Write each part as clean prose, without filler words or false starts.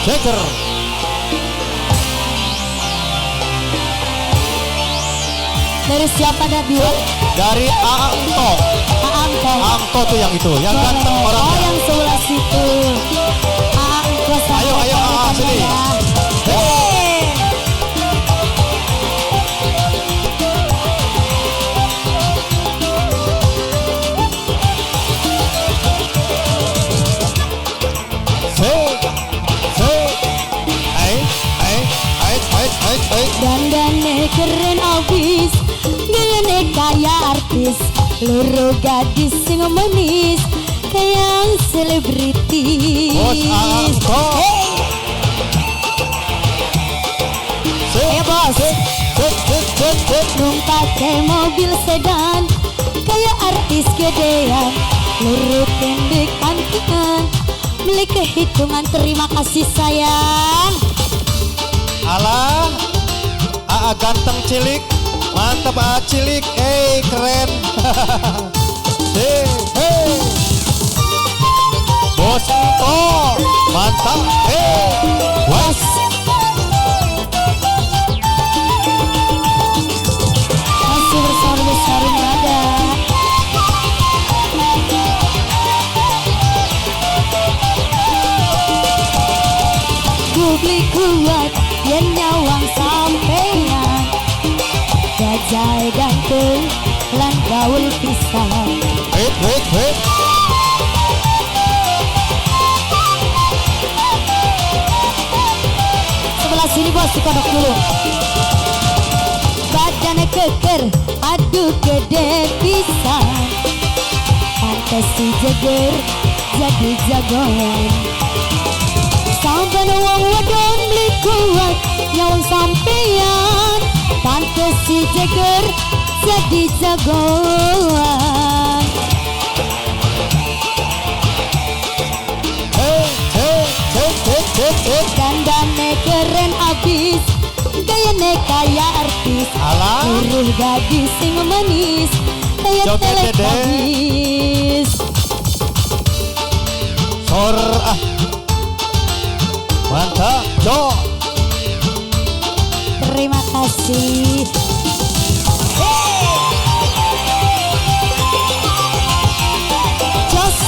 Jagger. Dari siapa Nabi? Dari Angto. Angto tuh yang itu, yang ganteng orang. Oh yang sebelah situ. Angto. Ayo sini. Dandane keren abis, gayane kaya artis, loro gadis sing manis, kayak selebritis. Bos Angto. Hey bos, pakai mobil sedan, kayak artis gedean, loro pendek antingan, beli kehitungan terima kasih sayang. Alah, Aa ganteng cilik, mantap Aa cilik, keren. Hey, Bos Angto, mantap, bos. Masih besar-besar nada. Publik kuat yang nyawang sampean, gajah ganteng lan gaul pisan. Wait. Sebelah sini bos, dikodok dulu. Badannya keker, aduh gede pisan, pantes si Jagger jadi jagoan. Sampai wong wadon beli kuat nyawang sampean, pantes si Jagger jadi jagoan. Dandane keren abis, gayane kaya artis, luruh gadis sing manis, kayak telekabis. Sor mantap, Jo. Terima kasih. Jos.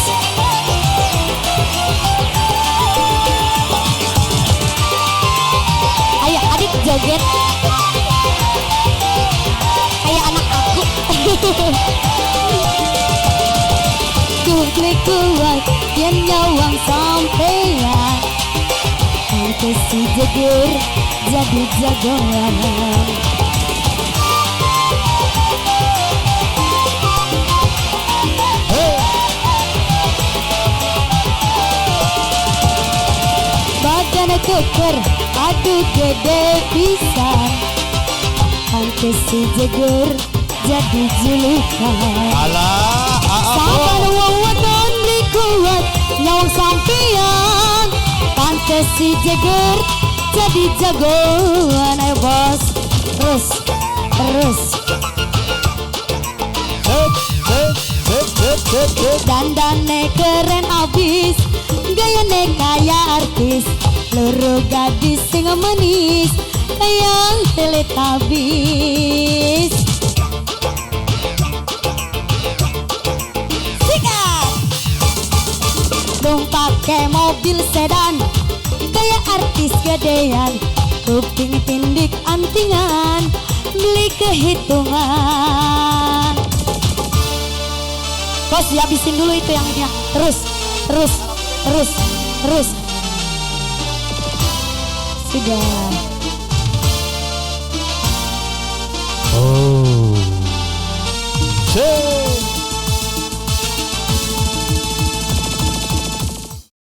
Ayo adik joget. Kayak anak aku. Publik kuat yang nyawang sampean, pantes si Jagger jadi jagoan. Badannya keker, aduh gede pisan, pantes si Jagger jadi julukan. Alah, Sabar wong wadon beli kuat nyawang sampean, pantes si Jagger jadi jagoan. Ayo bos, terus. Dandane keren abis, gayane kaya artis, loro gadis sing manis, kayak teletabis. Dong pakai mobil sedan, kayak artis gedean, kuping tindik antingan, beli kehitungan. Bos dihabisin dulu itu yang ini. Terus. Sudah. Oh.